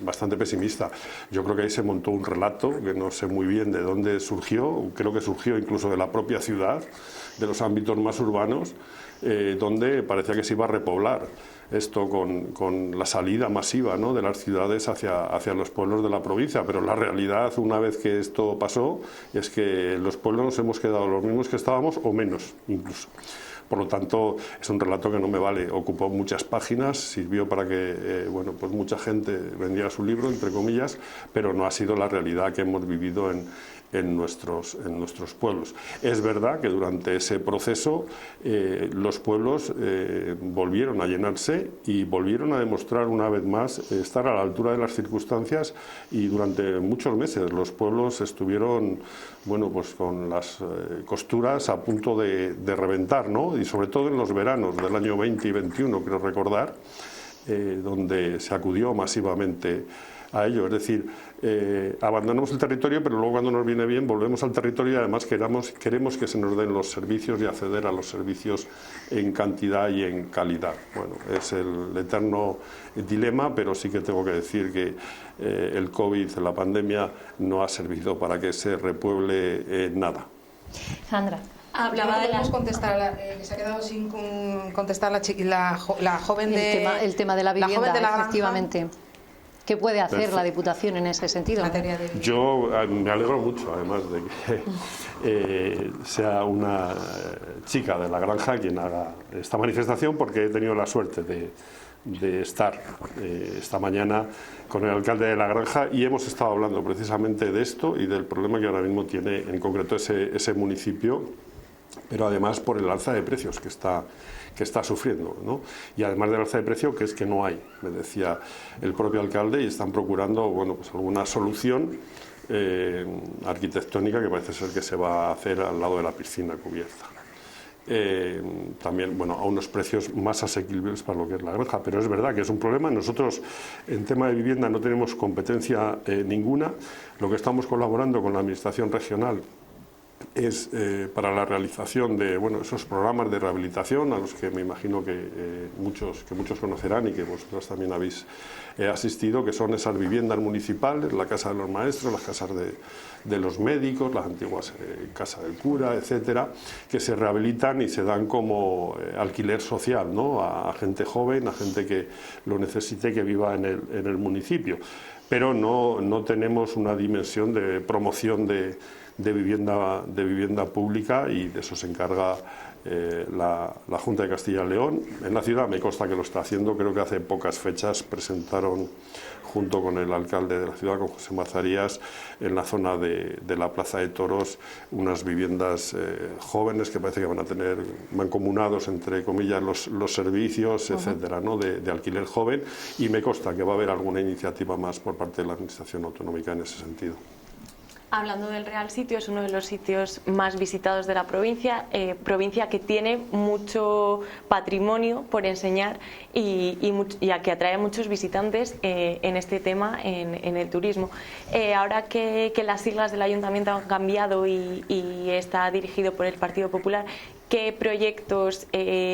bastante pesimista. Yo creo que ahí se montó un relato que no sé muy bien de dónde surgió, creo que surgió incluso de la propia ciudad, de los ámbitos más urbanos, donde parecía que se iba a repoblar esto con la salida masiva, ¿no?, de las ciudades hacia los pueblos de la provincia, pero la realidad, una vez que esto pasó, es que los pueblos nos hemos quedado los mismos que estábamos o menos incluso. Por lo tanto, es un relato que no me vale. Ocupó muchas páginas, sirvió para que bueno, pues mucha gente vendiera su libro, entre comillas, pero no ha sido la realidad que hemos vivido en nuestros pueblos. Es verdad que durante ese proceso los pueblos volvieron a llenarse y volvieron a demostrar una vez más estar a la altura de las circunstancias, y durante muchos meses los pueblos estuvieron, bueno, pues con las costuras a punto de reventar, ¿no? Y sobre todo en los veranos del año 20 y 21, creo recordar, donde se acudió masivamente a ello. Es decir, abandonamos el territorio, pero luego cuando nos viene bien volvemos al territorio, y además queremos que se nos den los servicios y acceder a los servicios en cantidad y en calidad. Bueno, es el eterno dilema, pero sí que tengo que decir que el COVID, la pandemia, no ha servido para que se repueble nada. Sandra. Hablaba de contestar, se ha quedado sin contestar la joven de... El tema de la vivienda, granja. Efectivamente. ¿Qué puede hacer la Diputación en ese sentido? Yo me alegro mucho, además, de que sea una chica de la granja quien haga esta manifestación, porque he tenido la suerte de estar esta mañana con el alcalde de la granja, y hemos estado hablando precisamente de esto y del problema que ahora mismo tiene en concreto ese municipio, pero además por el alza de precios que está sufriendo, ¿no? Y además del alza de precio, que es que no hay, me decía el propio alcalde, y están procurando, bueno, pues alguna solución arquitectónica que parece ser que se va a hacer al lado de la piscina cubierta. También, bueno, a unos precios más asequibles para lo que es la granja, pero es verdad que es un problema. Nosotros en tema de vivienda no tenemos competencia ninguna. Lo que estamos colaborando con la Administración regional es para la realización de, bueno, esos programas de rehabilitación, a los que me imagino que muchos conocerán y que vosotros también habéis asistido, que son esas viviendas municipales, la casa de los maestros, las casas de los médicos, las antiguas casas del cura, etcétera, que se rehabilitan y se dan como alquiler social, ¿no? A gente joven, a gente que lo necesite, que viva en el municipio. Pero no tenemos una dimensión de promoción de vivienda pública, y de eso se encarga la Junta de Castilla y León. En la ciudad me consta que lo está haciendo. Creo que hace pocas fechas presentaron, junto con el alcalde de la ciudad, con José Mazarías, en la zona de la Plaza de Toros, unas viviendas jóvenes que parece que van a tener mancomunados, entre comillas, los servicios, etcétera, ¿no? de alquiler joven, y me consta que va a haber alguna iniciativa más por parte de la Administración autonómica en ese sentido. Hablando del Real Sitio, es uno de los sitios más visitados de la provincia, provincia que tiene mucho patrimonio por enseñar y a que atrae a muchos visitantes en este tema, en el turismo. Ahora que las siglas del Ayuntamiento han cambiado y está dirigido por el Partido Popular, ¿qué proyectos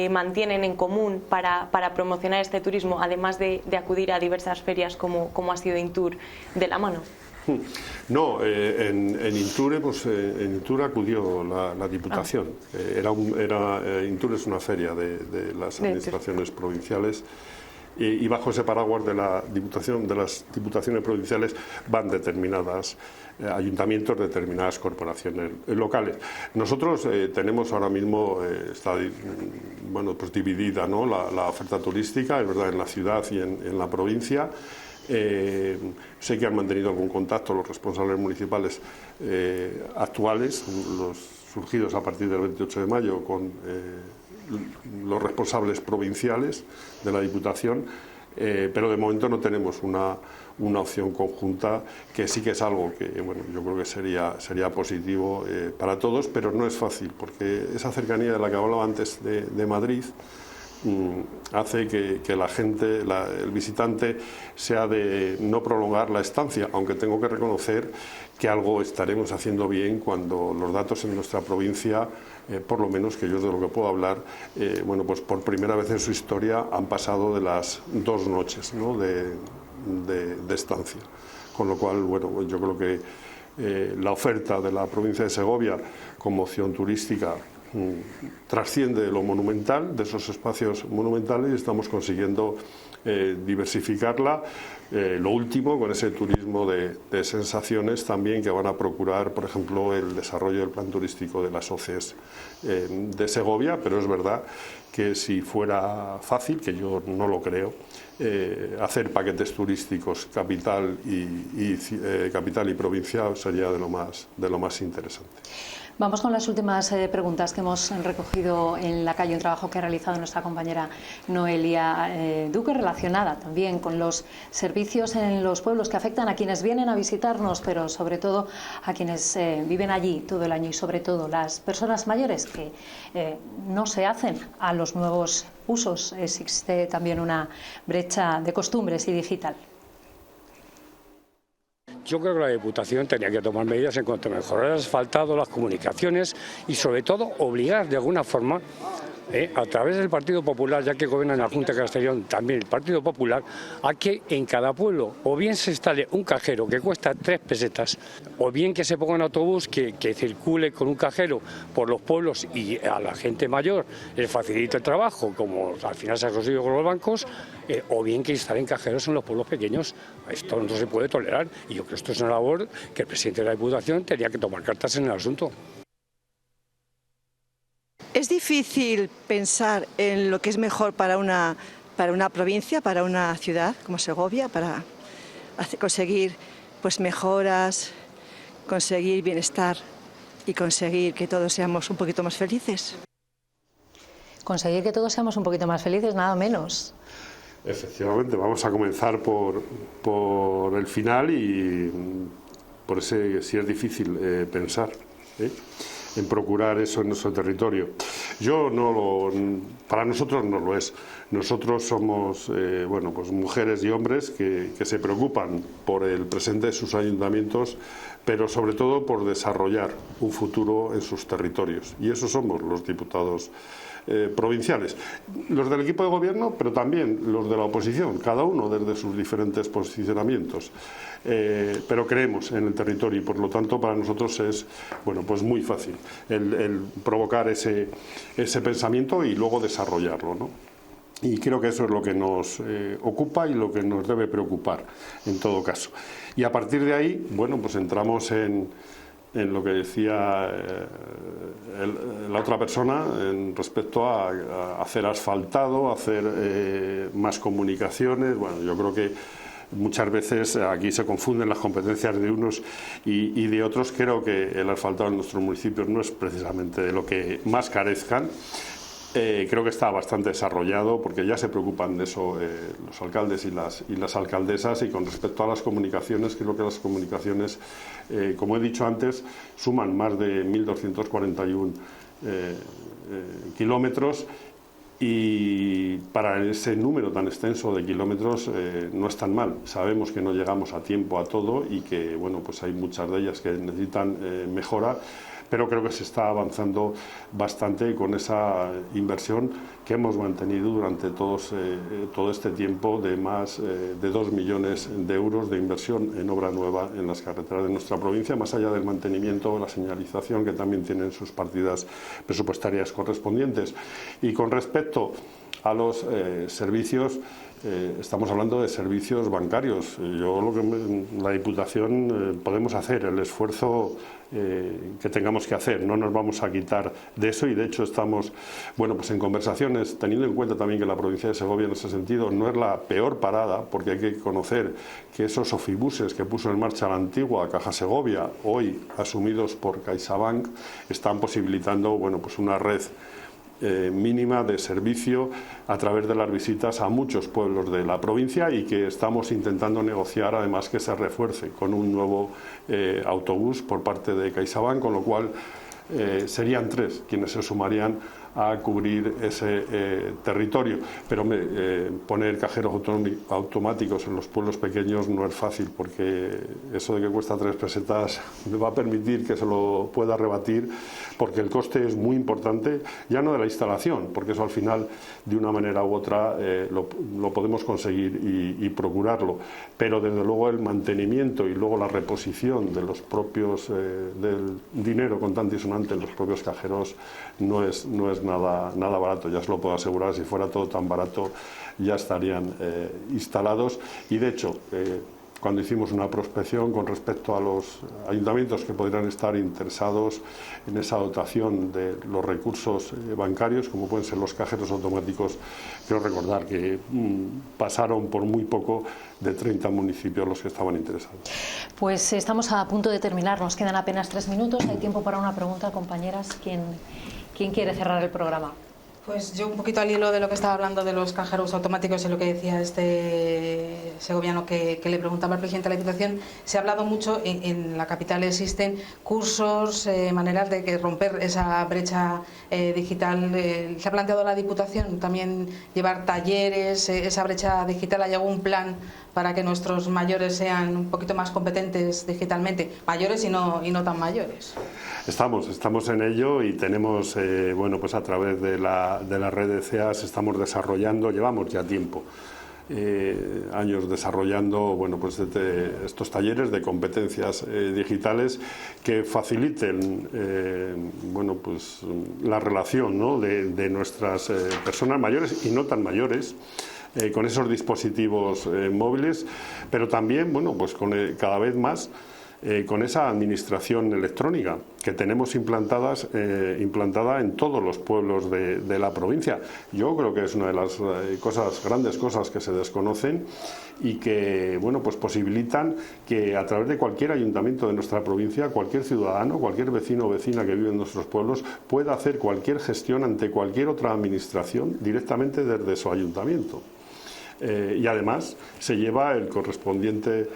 mantienen en común para promocionar este turismo, además de acudir a diversas ferias como ha sido Intur de la mano? No, en Inture, pues en Inture acudió la Diputación. Inture es una feria de las administraciones provinciales, y bajo ese paraguas de la Diputación, de las diputaciones provinciales, van determinadas ayuntamientos, determinadas corporaciones locales. Nosotros tenemos ahora mismo, está bueno, pues dividida, ¿no? la oferta turística, es verdad, en la ciudad y en la provincia. Sé que han mantenido algún contacto los responsables municipales actuales, los surgidos a partir del 28 de mayo, con los responsables provinciales de la Diputación, pero de momento no tenemos una opción conjunta, que sí que es algo que, bueno, yo creo que sería positivo para todos, pero no es fácil, porque esa cercanía de la que hablaba antes de Madrid hace que la gente, el visitante, sea de no prolongar la estancia, aunque tengo que reconocer que algo estaremos haciendo bien cuando los datos en nuestra provincia, por lo menos que yo de lo que puedo hablar, bueno, pues por primera vez en su historia han pasado de las 2 noches, ¿no? de estancia, con lo cual, bueno, yo creo que la oferta de la provincia de Segovia como opción turística trasciende de lo monumental, de esos espacios monumentales, y estamos consiguiendo diversificarla. Lo último, con ese turismo de sensaciones también, que van a procurar, por ejemplo, el desarrollo del plan turístico de las OCEs de Segovia, pero es verdad que si fuera fácil, que yo no lo creo, hacer paquetes turísticos capital y provincia sería de lo más interesante. Vamos con las últimas preguntas que hemos recogido en la calle, un trabajo que ha realizado nuestra compañera Noelia Duque, relacionada también con los servicios en los pueblos que afectan a quienes vienen a visitarnos, pero sobre todo a quienes viven allí todo el año, y sobre todo las personas mayores que no se hacen a los nuevos usos. Existe también una brecha de costumbres y digital. Yo creo que la Diputación tenía que tomar medidas en cuanto a mejorar el asfaltado, las comunicaciones y sobre todo obligar de alguna forma a través del Partido Popular, ya que gobierna en la Junta de Castellón también el Partido Popular, a que en cada pueblo o bien se instale un cajero que cuesta 3 pesetas, o bien que se ponga un autobús que circule con un cajero por los pueblos y a la gente mayor les facilite el trabajo, como al final se ha conseguido con los bancos, o bien que instalen cajeros en los pueblos pequeños. Esto no se puede tolerar, y yo creo que esto es una labor que el presidente de la Diputación tenía que tomar cartas en el asunto. Es difícil pensar en lo que es mejor para una provincia, para una ciudad como Segovia, para conseguir pues mejoras, conseguir bienestar y conseguir que todos seamos un poquito más felices. Conseguir que todos seamos un poquito más felices, nada menos. Efectivamente, vamos a comenzar por el final y por ese, si es difícil pensar en procurar eso en nuestro territorio. Para nosotros no lo es. Nosotros somos pues mujeres y hombres que se preocupan por el presente de sus ayuntamientos, pero sobre todo por desarrollar un futuro en sus territorios. Y eso somos los diputados provinciales, los del equipo de gobierno, pero también los de la oposición, cada uno desde sus diferentes posicionamientos. Pero creemos en el territorio y por lo tanto para nosotros es pues muy fácil el provocar ese pensamiento y luego desarrollarlo, ¿no? Y creo que eso es lo que nos ocupa y lo que nos debe preocupar en todo caso. Y a partir de ahí, pues entramos en lo que decía la otra persona respecto a hacer asfaltado, hacer más comunicaciones. Yo creo que muchas veces aquí se confunden las competencias de unos y de otros. Creo que el asfaltado en nuestros municipios no es precisamente de lo que más carezcan. Creo que está bastante desarrollado porque ya se preocupan de eso los alcaldes y las alcaldesas. Y con respecto a las comunicaciones, creo que las comunicaciones, como he dicho antes, suman más de 1.241 kilómetros, y para ese número tan extenso de kilómetros no es tan mal. Sabemos que no llegamos a tiempo a todo y que pues hay muchas de ellas que necesitan mejora, pero creo que se está avanzando bastante con esa inversión que hemos mantenido durante todo este tiempo de más de 2 millones de euros de inversión en obra nueva en las carreteras de nuestra provincia, más allá del mantenimiento, la señalización, que también tienen sus partidas presupuestarias correspondientes. Y con respecto a los servicios, estamos hablando de servicios bancarios. La Diputación podemos hacer el esfuerzo que tengamos que hacer, no nos vamos a quitar de eso, y de hecho estamos en conversaciones, teniendo en cuenta también que la provincia de Segovia en ese sentido no es la peor parada, porque hay que conocer que esos ofibuses que puso en marcha la antigua Caja Segovia, hoy asumidos por CaixaBank, están posibilitando una red mínima de servicio a través de las visitas a muchos pueblos de la provincia, y que estamos intentando negociar además que se refuerce con un nuevo autobús por parte de CaixaBank, con lo cual serían 3 quienes se sumarían a cubrir ese territorio. Pero poner cajeros automáticos en los pueblos pequeños no es fácil, porque eso de que cuesta 3 pesetas me va a permitir que se lo pueda rebatir, porque el coste es muy importante, ya no de la instalación, porque eso al final de una manera u otra lo podemos conseguir y procurarlo, pero desde luego el mantenimiento y luego la reposición de los propios del dinero contante y sonante en los propios cajeros no es nada barato. Ya se lo puedo asegurar, si fuera todo tan barato ya estarían instalados, y de hecho cuando hicimos una prospección con respecto a los ayuntamientos que podrían estar interesados en esa dotación de los recursos bancarios, como pueden ser los cajeros automáticos, quiero recordar que pasaron por muy poco de 30 municipios los que estaban interesados. Pues estamos a punto de terminar, nos quedan apenas 3 minutos, hay tiempo para una pregunta, compañeras. ¿Quién quiere cerrar el programa? Pues yo un poquito al hilo de lo que estaba hablando de los cajeros automáticos y lo que decía este segoviano que le preguntaba al presidente de la Diputación, se ha hablado mucho, en la capital existen cursos, maneras de romper esa brecha digital. ¿Se ha planteado la Diputación también llevar talleres, esa brecha digital? ¿Hay algún plan para que nuestros mayores sean un poquito más competentes digitalmente? Mayores y no tan mayores. Estamos en ello y tenemos, bueno, pues a través de la red de CEAS estamos desarrollando, llevamos ya tiempo, años desarrollando, bueno, pues estos talleres de competencias digitales que faciliten, bueno, pues la relación, ¿no?, de nuestras personas mayores y no tan mayores, con esos dispositivos móviles, pero también, bueno, pues cada vez más con esa administración electrónica que tenemos implantada en todos los pueblos de la provincia. Yo creo que es una de las grandes cosas que se desconocen y que, bueno, pues posibilitan que a través de cualquier ayuntamiento de nuestra provincia, cualquier ciudadano, cualquier vecino o vecina que vive en nuestros pueblos pueda hacer cualquier gestión ante cualquier otra administración directamente desde su ayuntamiento. Y además se lleva el correspondiente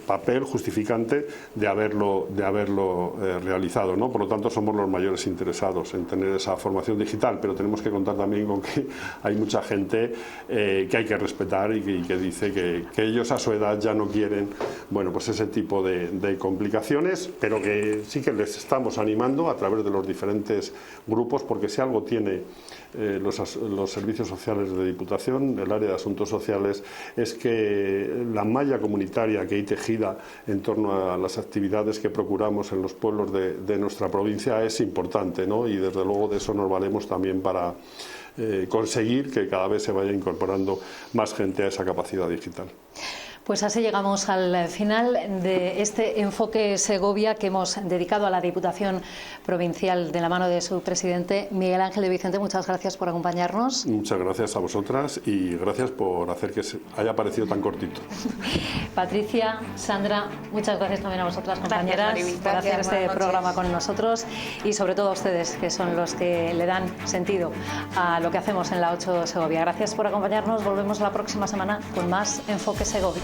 papel justificante de haberlo realizado, ¿no? Por lo tanto, somos los mayores interesados en tener esa formación digital, pero tenemos que contar también con que hay mucha gente que hay que respetar y que dice que ellos a su edad ya no quieren, bueno, pues ese tipo de complicaciones, pero que sí que les estamos animando a través de los diferentes grupos, porque si algo tiene los servicios sociales de Diputación, el área de asuntos sociales, es que la malla comunitaria que hay tejida en torno a las actividades que procuramos en los pueblos de nuestra provincia es importante, ¿no? Y desde luego de eso nos valemos también para conseguir que cada vez se vaya incorporando más gente a esa capacidad digital. Pues así llegamos al final de este Enfoque Segovia que hemos dedicado a la Diputación Provincial de la mano de su presidente, Miguel Ángel de Vicente. Muchas gracias por acompañarnos. Muchas gracias a vosotras y gracias por hacer que haya parecido tan cortito. Patricia, Sandra, muchas gracias también a vosotras, compañeras, por hacer este programa con nosotros y sobre todo a ustedes, que son los que le dan sentido a lo que hacemos en la 8 Segovia. Gracias por acompañarnos. Volvemos la próxima semana con más Enfoque Segovia.